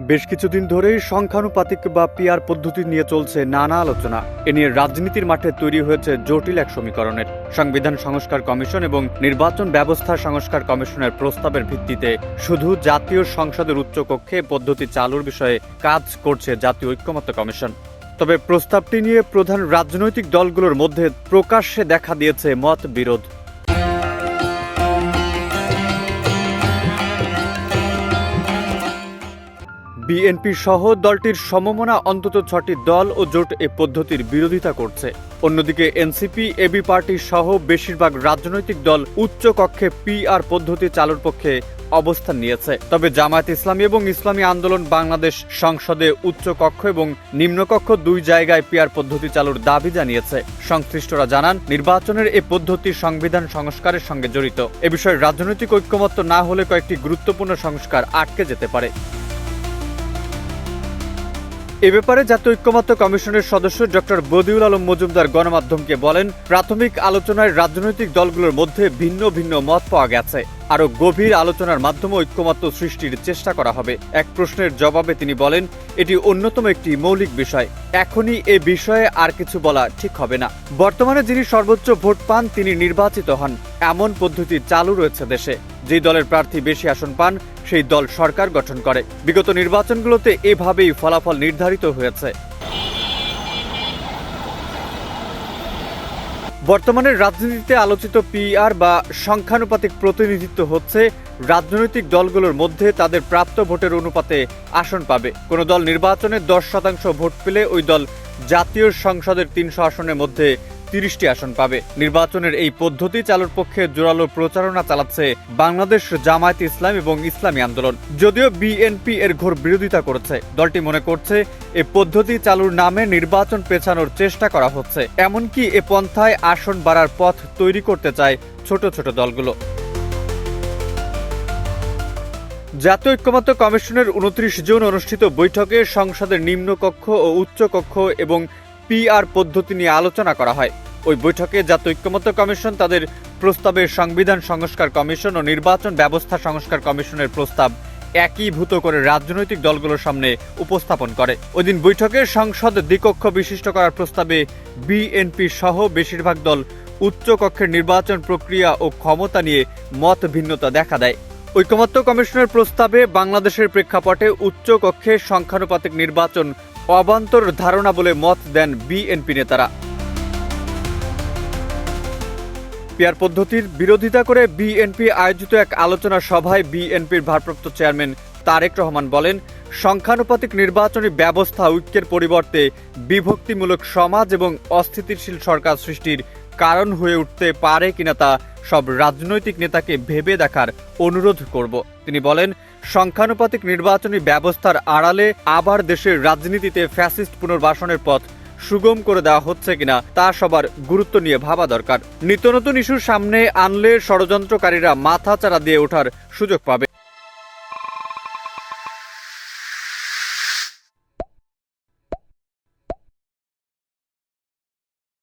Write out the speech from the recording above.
বেশ কিছুদিন ধরেই সংখ্যানুপাতিক বা পিআর পদ্ধতি নিয়ে চলছে নানা আলোচনা। এ নিয়ে রাজনীতির মাঠে তৈরি হয়েছে জটিল এক সমীকরণের। সংবিধান সংস্কার কমিশন এবং নির্বাচন ব্যবস্থা সংস্কার কমিশনের প্রস্তাবের ভিত্তিতে শুধু জাতীয় সংসদের উচ্চকক্ষে পদ্ধতি চালুর বিষয়ে কাজ করছে জাতীয় ঐক্যমত্য কমিশন। তবে প্রস্তাবটি নিয়ে প্রধান রাজনৈতিক দলগুলোর মধ্যে প্রকাশ্যে দেখা দিয়েছে মত বিরোধ। বিএনপি সহ দলটির সমমনা অন্তত ৬টি দল ও জোট এ পদ্ধতির বিরোধিতা করছে। অন্যদিকে এনসিপি, এবি পার্টি সহ বেশিরভাগ রাজনৈতিক দল উচ্চ কক্ষে পিআর পদ্ধতি চালুর পক্ষে অবস্থান নিয়েছে। তবে জামায়াত ইসলামী এবং ইসলামী আন্দোলন বাংলাদেশ সংসদে উচ্চ কক্ষ এবং নিম্নকক্ষ দুই জায়গায় পিআর পদ্ধতি চালুর দাবি জানিয়েছে। সংশ্লিষ্টরা জানান, নির্বাচনের এ পদ্ধতি সংবিধান সংস্কারের সঙ্গে জড়িত। এ বিষয়ে রাজনৈতিক ঐক্যমত্য না হলে কয়েকটি গুরুত্বপূর্ণ সংস্কার আটকে যেতে পারে। এ ব্যাপারে জাতীয় ঐক্যমত্য কমিশনের সদস্য ডক্টর বদিউল আলম মজুমদার গণমাধ্যমকে বলেন, প্রাথমিক আলোচনায় রাজনৈতিক দলগুলোর মধ্যে ভিন্ন ভিন্ন মত পাওয়া গেছে। আরও গভীর আলোচনার মাধ্যমে ঐক্যমত্য সৃষ্টির চেষ্টা করা হবে। এক প্রশ্নের জবাবে তিনি বলেন, এটি অন্যতম একটি মৌলিক বিষয়। এখনই এ বিষয়ে আর কিছু বলা ঠিক হবে না। বর্তমানে যিনি সর্বোচ্চ ভোট পান তিনি নির্বাচিত হন। এমন পদ্ধতি চালু রয়েছে দেশে। যে দলের প্রার্থী বেশি আসন পান সেই দল সরকার গঠন করে। বিগত নির্বাচনগুলোতে এভাবেই ফলাফল নির্ধারিত হয়েছে। বর্তমানে রাজনীতিতে আলোচিত পিআর বা সংখ্যানুপাতিক প্রতিনিধিত্ব হচ্ছে রাজনৈতিক দলগুলোর মধ্যে তাদের প্রাপ্ত ভোটের অনুপাতে আসন পাবে। কোনো দল নির্বাচনে 10% ভোট পেলে ওই দল জাতীয় সংসদের 300 আসনের মধ্যে 30টি আসন পাবে। নির্বাচনের এই পদ্ধতি চালুর পক্ষে জোরালো প্রচারণা চালাচ্ছে বাংলাদেশ জামায়াত ইসলাম এবং ইসলামী আন্দোলন। যদিও বিএনপি এর ঘোর বিরোধিতা করেছে। দলটি মনে করছে এ পদ্ধতি চালুর নামে নির্বাচন পেছানোর চেষ্টা করা হচ্ছে। এমনকি এ পন্থায় আসন বাড়ার পথ তৈরি করতে চায় ছোট ছোট দলগুলো। জাতীয় ঐক্যমত্য কমিশনের 29 জুন অনুষ্ঠিত বৈঠকে সংসদের নিম্নকক্ষ ও উচ্চকক্ষ এবং পিআর পদ্ধতি নিয়ে আলোচনা করা হয়। ওই বৈঠকে জাতীয় ঐক্যমত্য কমিশন তাদের প্রস্তাবে সংবিধান সংস্কার কমিশন ও নির্বাচন ব্যবস্থা সংস্কার কমিশনের প্রস্তাব একীভূত করে রাজনৈতিক দলগুলোর সামনে উপস্থাপন করে। ওইদিন বৈঠকে সংসদ দ্বিকক্ষ বিশিষ্ট করার প্রস্তাবে বিএনপি সহ বেশিরভাগ দল উচ্চকক্ষের নির্বাচন প্রক্রিয়া ও ক্ষমতা নিয়ে মত ভিন্নতা দেখা দেয়। ঐক্যমত্য কমিশনের প্রস্তাবে বাংলাদেশের প্রেক্ষাপটে উচ্চকক্ষে সংখ্যানুপাতিক নির্বাচন অবান্তর ধারণা বলে মত দেন বিএনপি নেতারা। পিআর পদ্ধতির বিরোধিতা করে বিএনপি আয়োজিত এক আলোচনা সভায় বিএনপির ভারপ্রাপ্ত চেয়ারম্যান তারেক রহমান বলেন, সংখ্যানুপাতিক নির্বাচনী ব্যবস্থা ঐক্যের পরিবর্তে বিভক্তিমূলক সমাজ এবং অস্থিতিশীল সরকার সৃষ্টির কারণ হয়ে উঠতে পারে কিনা তা সব রাজনৈতিক নেতাকে ভেবে দেখার অনুরোধ করব। তিনি বলেন, সংখ্যানুপাতিক নির্বাচনী ব্যবস্থার আড়ালে আবার দেশের রাজনীতিতে ফ্যাসিস্ট পুনর্বাসনের পথ সুগম করে দেওয়া হচ্ছে কিনা তা সবার গুরুত্ব নিয়ে ভাবা দরকার। নিত্য নতুন ইস্যুর সামনে আনলে ষড়যন্ত্রকারীরা মাথাচাড়া দিয়ে ওঠার সুযোগ পাবে।